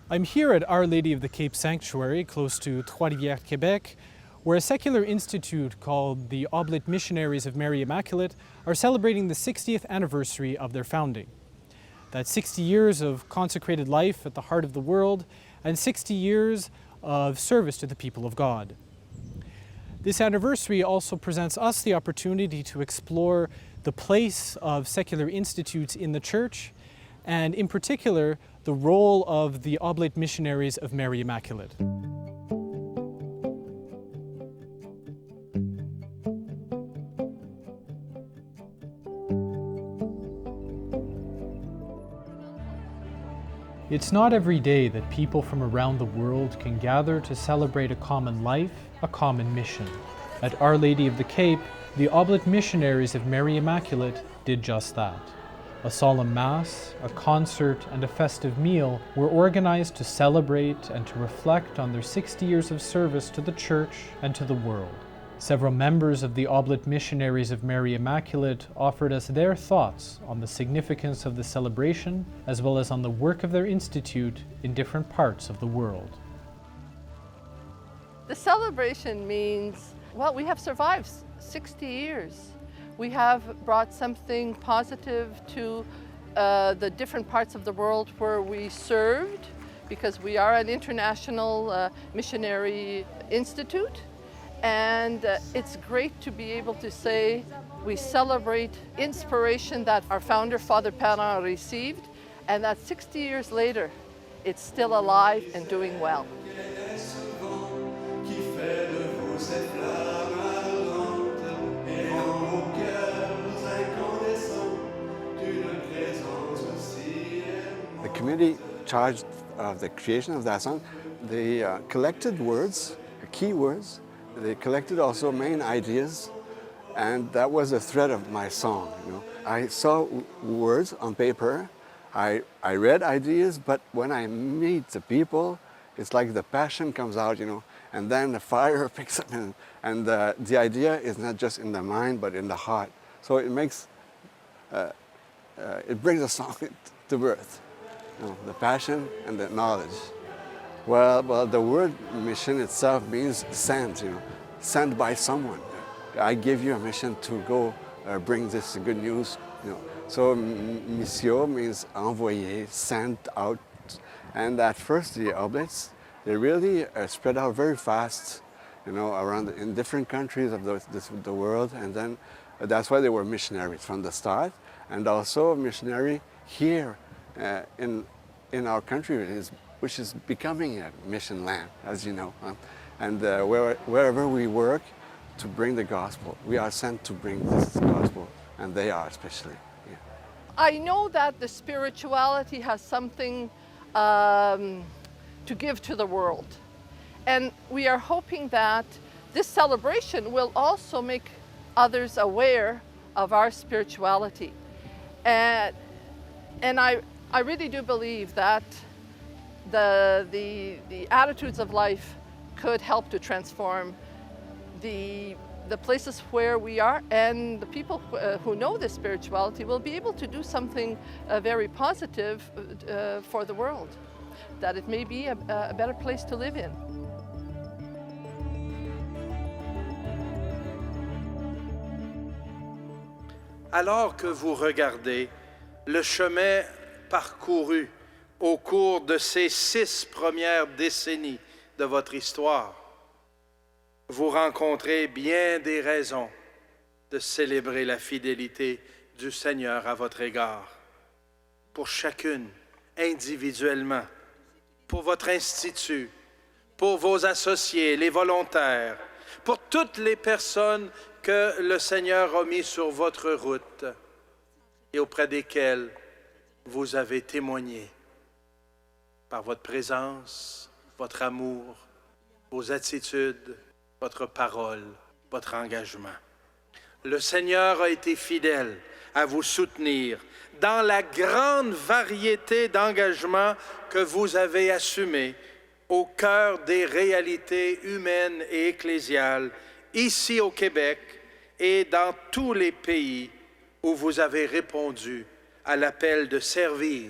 I'm here at Our Lady of the Cape Sanctuary, close to Trois-Rivières, Quebec, where a secular institute called the Oblate Missionaries of Mary-Immaculate are celebrating the 60th anniversary of their founding. That's 60 years of consecrated life at the heart of the world and 60 years of service to the people of God. This anniversary also presents us the opportunity to explore the place of secular institutes in the Church, and in particular, the role of the Oblate Missionaries of Mary-Immaculate. It's not every day that people from around the world can gather to celebrate a common life, a common mission. At Our Lady of the Cape, the Oblate Missionaries of Mary-Immaculate did just that. A solemn Mass, a concert, and a festive meal were organized to celebrate and to reflect on their 60 years of service to the Church and to the world. Several members of the Oblate Missionaries of Mary-Immaculate offered us their thoughts on the significance of the celebration, as well as on the work of their institute in different parts of the world. The celebration means, well, we have survived 60 years. We have brought something positive to the different parts of the world where we served, because we are an international missionary institute. And it's great to be able to say we celebrate inspiration that our founder, Father Perrin, received, and that 60 years later, it's still alive and doing well. The committee charged of the creation of that song, they collected words, key words. They collected also main ideas, and that was the thread of my song. I saw words on paper, I read ideas, but when I meet the people, it's like the passion comes out, and then the fire picks up, and the idea is not just in the mind, but in the heart. So it makes, it brings a song to birth, the passion and the knowledge. Well, the word mission itself means sent, sent by someone. I give you a mission to go bring this good news, So mission means envoyer, sent out. And at first the oblates, they really spread out very fast, around in different countries of the world. And then that's why they were missionaries from the start. And also missionary here in our country, which is becoming a mission land, as you know. And wherever we work to bring the gospel, we are sent to bring this gospel, and they are especially. Yeah. I know that the spirituality has something to give to the world. And we are hoping that this celebration will also make others aware of our spirituality. And I really do believe that the attitudes of life could help to transform the places where we are, and the people who know this spirituality will be able to do something very positive for the world, that it may be a better place to live in. Alors que vous regardez le chemin parcouru au cours de ces 6 premières décennies de votre histoire, vous rencontrez bien des raisons de célébrer la fidélité du Seigneur à votre égard. Pour chacune, individuellement, pour votre institut, pour vos associés, les volontaires, pour toutes les personnes que le Seigneur a mis sur votre route et auprès desquelles vous avez témoigné par votre présence, votre amour, vos attitudes, votre parole, votre engagement. Le Seigneur a été fidèle à vous soutenir dans la grande variété d'engagements que vous avez assumés au cœur des réalités humaines et ecclésiales, ici au Québec et dans tous les pays où vous avez répondu à l'appel de servir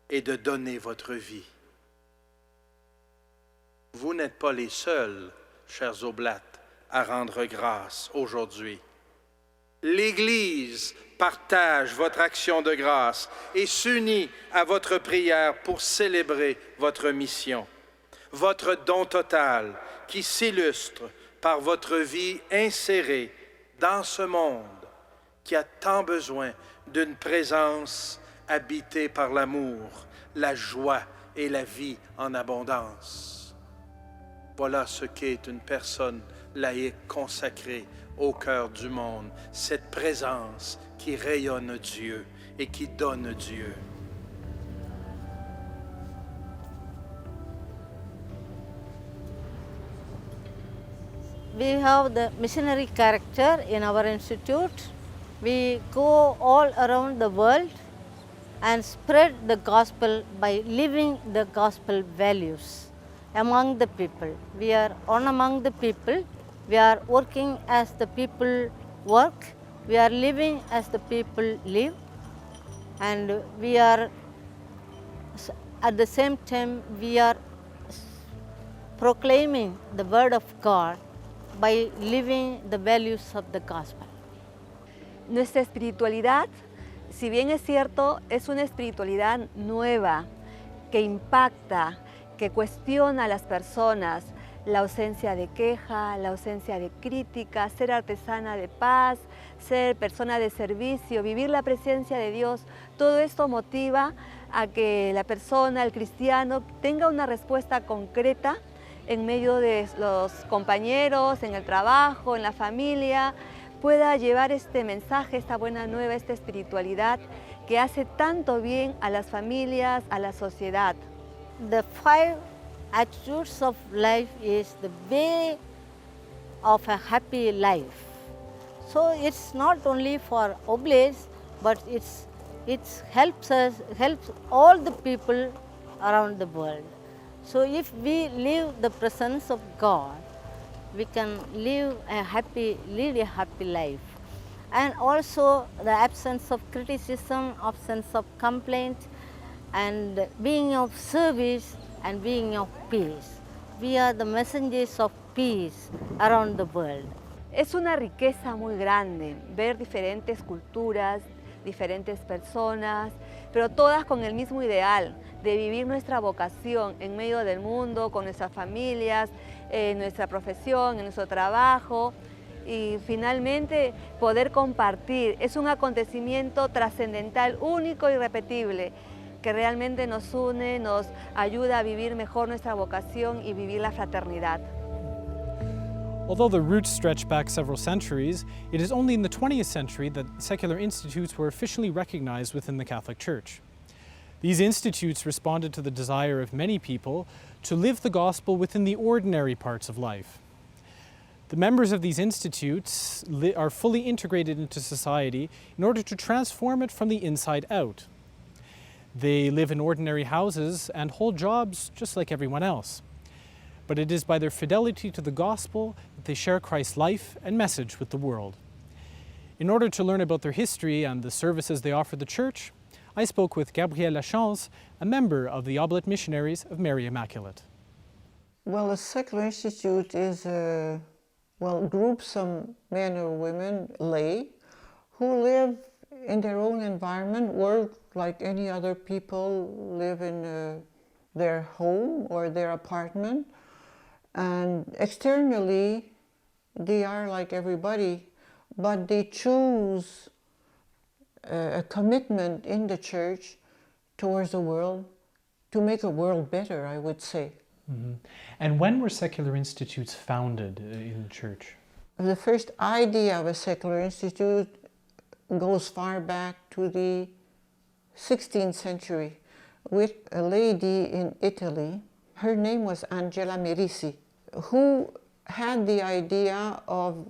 et de donner votre vie. Vous n'êtes pas les seuls, chers Oblates, à rendre grâce aujourd'hui. L'Église partage votre action de grâce et s'unit à votre prière pour célébrer votre mission, votre don total qui s'illustre par votre vie insérée dans ce monde qui a tant besoin d'une présence habitée par l'amour, la joie et la vie en abondance. Voilà ce qu'est une personne laïque consacrée au cœur du monde, cette présence qui rayonne Dieu et qui donne Dieu. We have the missionary character in our institute. We go all around the world and spread the gospel by living the gospel values among the people. We are on among the people. We are working as the people work. We are living as the people live. And we are, at the same time, we are proclaiming the word of God by living the values of the gospel. Nuestra espiritualidad, si bien es cierto, es una espiritualidad nueva, que impacta, que cuestiona a las personas, la ausencia de queja, la ausencia de crítica, ser artesana de paz, ser persona de servicio, vivir la presencia de Dios. Todo esto motiva a que la persona, el cristiano, tenga una respuesta concreta en medio de los compañeros, en el trabajo, en la familia, pueda llevar este mensaje, esta buena nueva, esta espiritualidad que hace tanto bien a las familias, a la sociedad. The 5 attitudes of life is the way of a happy life. So it's not only for oblates, but it helps all the people around the world. So if we live the presence of God, we can lead a happy life. And also the absence of criticism, absence of complaint, and being of service and being of peace. We are the messengers of peace around the world. Es una riqueza muy grande ver diferentes culturas, diferentes personas, pero todas con el mismo ideal de vivir nuestra vocación en medio del mundo, con nuestras familias, en nuestra profesión, en nuestro trabajo y finalmente poder compartir. Es un acontecimiento trascendental, único y irrepetible, que realmente nos une, nos ayuda a vivir mejor nuestra vocación y vivir la fraternidad. Although the roots stretch back several centuries, it is only in the 20th century that secular institutes were officially recognized within the Catholic Church. These institutes responded to the desire of many people to live the gospel within the ordinary parts of life. The members of these institutes are fully integrated into society in order to transform it from the inside out. They live in ordinary houses and hold jobs just like everyone else. But it is by their fidelity to the gospel that they share Christ's life and message with the world. In order to learn about their history and the services they offer the Church, I spoke with Gabrielle Lachance, a member of the Oblate Missionaries of Mary-Immaculate. Well, a secular institute is groups of men or women, lay, who live in their own environment, work like any other people, live in their home or their apartment. And externally, they are like everybody, but they choose a commitment in the Church towards the world to make a world better, I would say. Mm-hmm. And when were secular institutes founded in the Church? The first idea of a secular institute goes far back to the 16th century with a lady in Italy. Her name was Angela Merisi, who had the idea of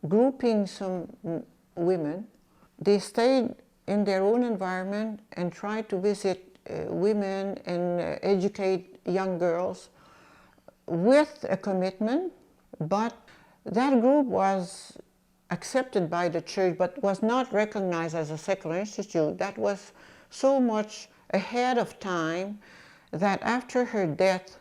grouping some women. They stayed in their own environment and tried to visit women and educate young girls with a commitment, but that group was accepted by the Church but was not recognized as a secular institute. That was so much ahead of time that after her death,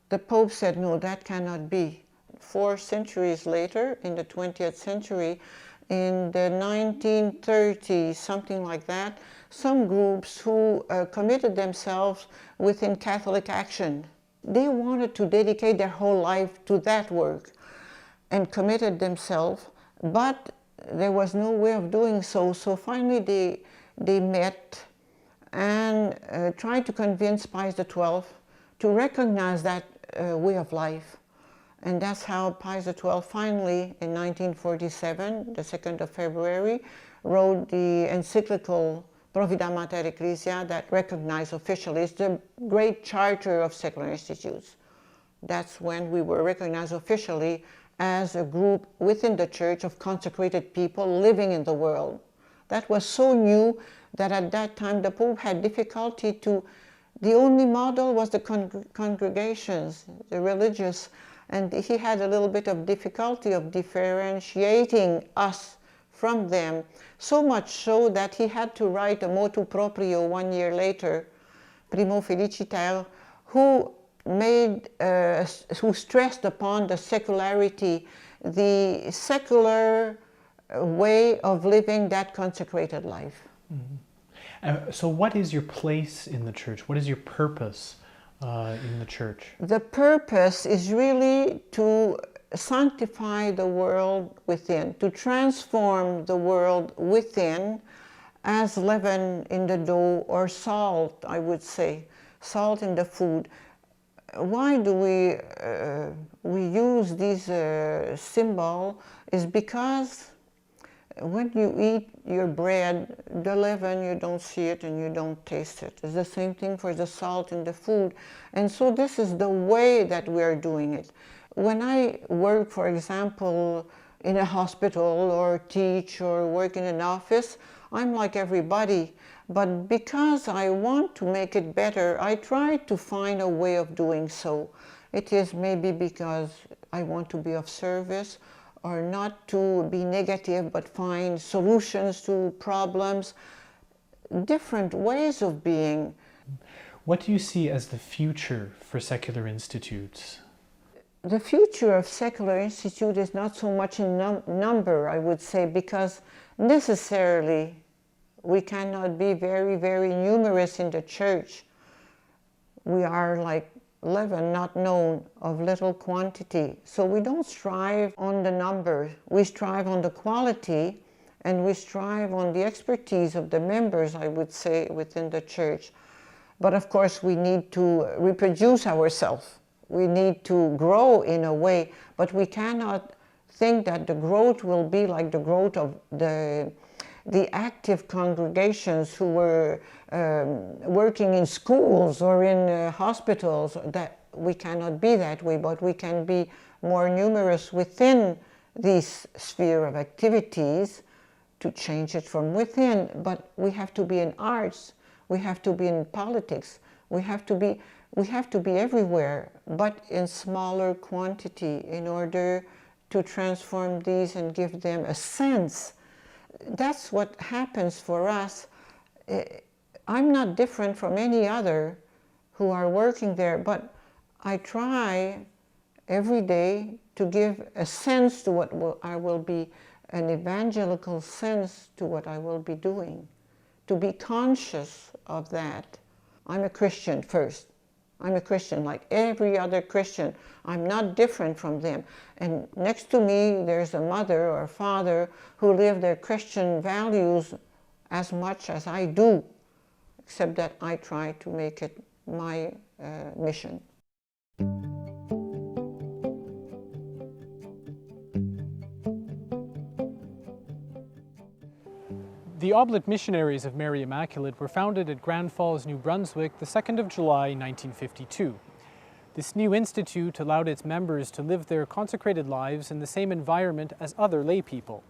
The Pope said, no, that cannot be. 4 centuries later, in the 20th century, in the 1930s, something like that, some groups who committed themselves within Catholic Action, they wanted to dedicate their whole life to that work and committed themselves, but there was no way of doing so. So finally they met and tried to convince Pius XII to recognize that way of life. And that's how Pius XII finally, in 1947, the 2nd of February, wrote the encyclical Provida Mater Ecclesia that recognized officially. It's the great charter of secular institutes. That's when we were recognized officially as a group within the church of consecrated people living in the world. That was so new that at that time the Pope had difficulty to, the only model was the congregations, the religious, and he had a little bit of difficulty of differentiating us from them, so much so that he had to write a motu proprio 1 year later, Primo Feliciter, who stressed upon the secularity, the secular way of living that consecrated life. Mm-hmm. So what is your place in the church? What is your purpose in the church? The purpose is really to sanctify the world within, to transform the world within as leaven in the dough, or salt, I would say, salt in the food. Why do we use this symbol is because when you eat your bread, the leaven, you don't see it and you don't taste it. It's the same thing for the salt in the food. And so this is the way that we are doing it. When I work, for example, in a hospital or teach or work in an office, I'm like everybody. But because I want to make it better, I try to find a way of doing so. It is maybe because I want to be of service, or not to be negative, but find solutions to problems, different ways of being. What do you see as the future for secular institutes? The future of secular institute is not so much in number, I would say, because necessarily we cannot be very, very numerous in the church. We are like leaven, not known, of little quantity. So we don't strive on the numbers. We strive on the quality, and we strive on the expertise of the members, I would say, within the church. But of course, we need to reproduce ourselves. We need to grow in a way, but we cannot think that the growth will be like the growth of the active congregations who were working in schools or in hospitals. That we cannot be that way, but we can be more numerous within this sphere of activities to change it from within. But we have to be in arts, we have to be in politics, we have to be everywhere, but in smaller quantity in order to transform these and give them a sense. That's what happens for us. I'm not different from any other who are working there, but I try every day to give a sense to what I will be, an evangelical sense to what I will be doing, to be conscious of that. I'm a Christian first. I'm a Christian like every other Christian. I'm not different from them. And next to me, there's a mother or a father who live their Christian values as much as I do, except that I try to make it my mission. The Oblate Missionaries of Mary-Immaculate were founded at Grand Falls, New Brunswick, the 2nd of July, 1952. This new institute allowed its members to live their consecrated lives in the same environment as other lay people.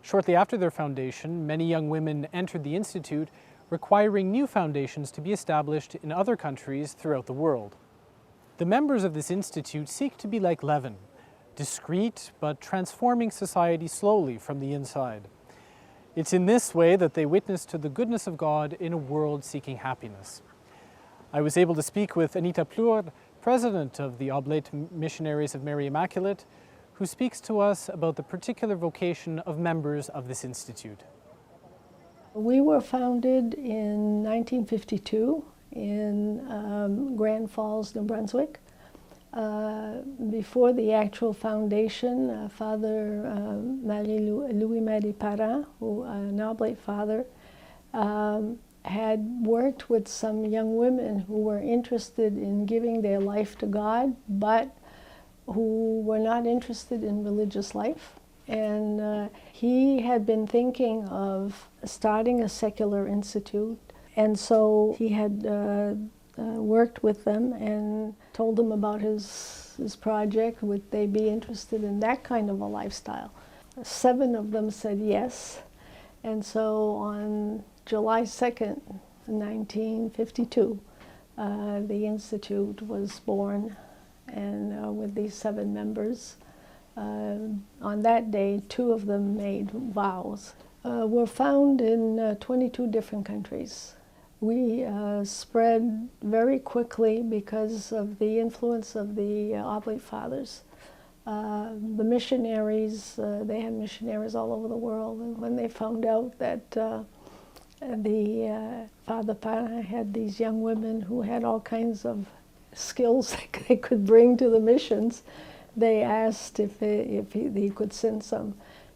Shortly after their foundation, many young women entered the institute, requiring new foundations to be established in other countries throughout the world. The members of this institute seek to be like leaven, discreet but transforming society slowly from the inside. It's in this way that they witness to the goodness of God in a world seeking happiness. I was able to speak with Anita Plur, president of the Oblate Missionaries of Mary-Immaculate, who speaks to us about the particular vocation of members of this institute. We were founded in 1952 in Grand Falls, New Brunswick. Before the actual foundation, Father Louis-Marie Parent, who an Oblate father, had worked with some young women who were interested in giving their life to God, but who were not interested in religious life. And he had been thinking of starting a secular institute, and so he had worked with them and told them about his project. Would they be interested in that kind of a lifestyle? 7 of them said yes, and so on July 2nd, 1952, the institute was born, and with these 7 members. On that day, 2 of them made vows. We're found in 22 different countries. We spread very quickly because of the influence of the Oblate Fathers. The missionaries, they had missionaries all over the world, and when they found out that the Father Parent had these young women who had all kinds of skills that they could bring to the missions, they asked if he could send some.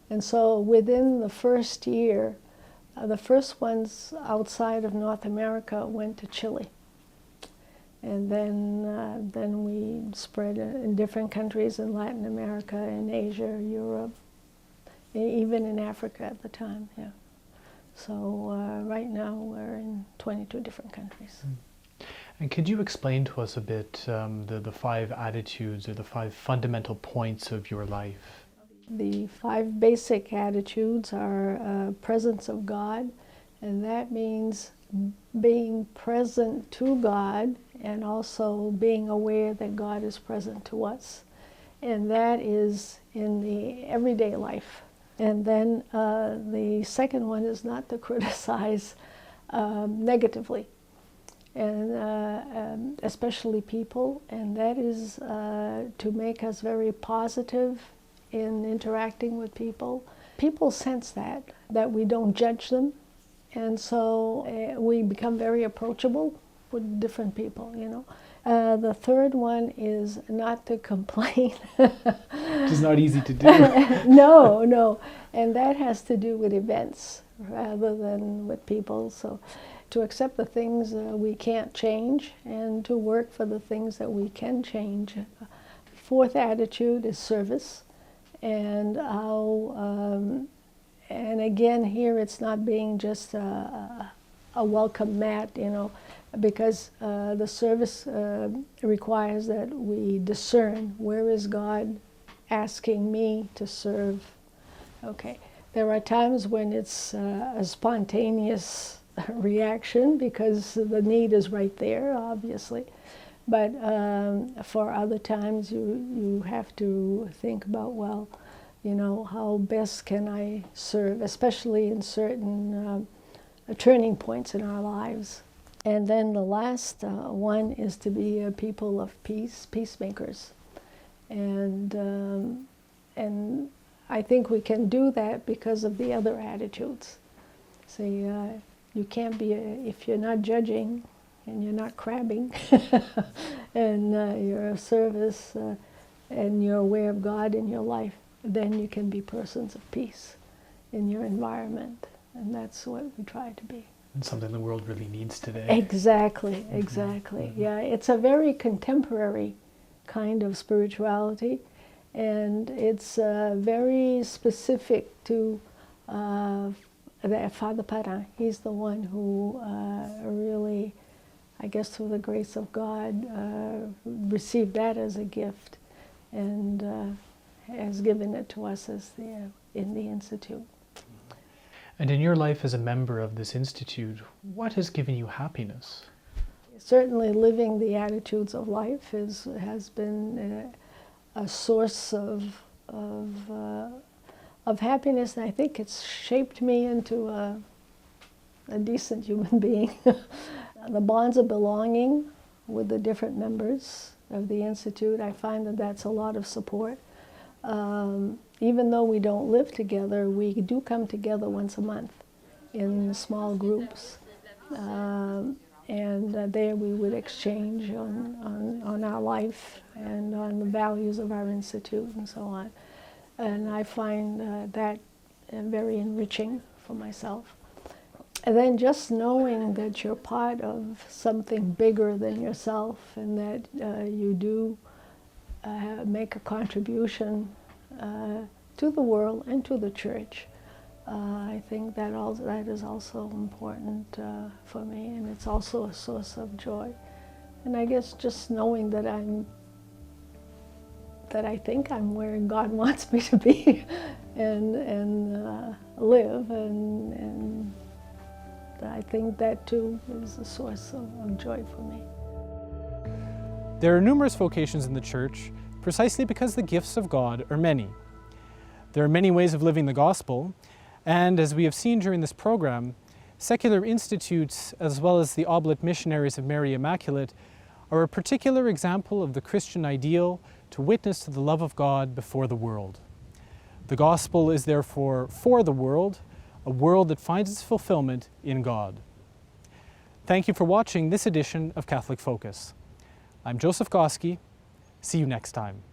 And so within the first year, the first ones outside of North America went to Chile. And then we spread in different countries in Latin America, in Asia, Europe, even in Africa at the time, yeah. So right now we're in 22 different countries. And could you explain to us a bit the 5 attitudes or the 5 fundamental points of your life? The 5 basic attitudes are presence of God, and that means being present to God and also being aware that God is present to us. And that is in the everyday life. And then the second one is not to criticize negatively, and especially people, and that is to make us very positive in interacting with people. People sense that we don't judge them, and so we become very approachable with different people, you know. The third one is not to complain. Which is not easy to do. No, and that has to do with events rather than with people. So to accept the things we can't change and to work for the things that we can change. Fourth attitude is service, and how, and again here it's not being just a welcome mat, you know, because the service requires that we discern where is God asking me to serve. Okay, there are times when it's a spontaneous reaction because the need is right there, obviously. But for other times you have to think about, well, you know, how best can I serve, especially in certain turning points in our lives. And then the last one is to be a people of peace, peacemakers. And I think we can do that because of the other attitudes. See, you can't be, if you're not judging and you're not crabbing and you're of service and you're aware of God in your life, then you can be persons of peace in your environment. And that's what we try to be. And something the world really needs today. Exactly, exactly. Mm-hmm. Yeah, it's a very contemporary kind of spirituality, and it's very specific to the Father Parent. He's the one who really, I guess through the grace of God, received that as a gift and has given it to us as in the Institute. And in your life as a member of this institute, what has given you happiness? Certainly living the attitudes of life has been a source of happiness, and I think it's shaped me into a decent human being. The bonds of belonging with the different members of the Institute. I find that that's a lot of support. Even though we don't live together, we do come together once a month in small groups. There we would exchange on our life and on the values of our Institute and so on. And I find that very enriching for myself. And then just knowing that you're part of something bigger than yourself and that you do make a contribution to the world and to the church. I think that is also important for me, and it's also a source of joy. And I guess just knowing that I think I'm where God wants me to be and live, and I think that too is a source of joy for me. There are numerous vocations in the Church precisely because the gifts of God are many. There are many ways of living the gospel, and as we have seen during this program, secular institutes as well as the Oblate Missionaries of Mary-Immaculate are a particular example of the Christian ideal to witness to the love of God before the world. The gospel is therefore for the world, a world that finds its fulfillment in God. Thank you for watching this edition of Catholic Focus. I'm Joseph Goski. See you next time.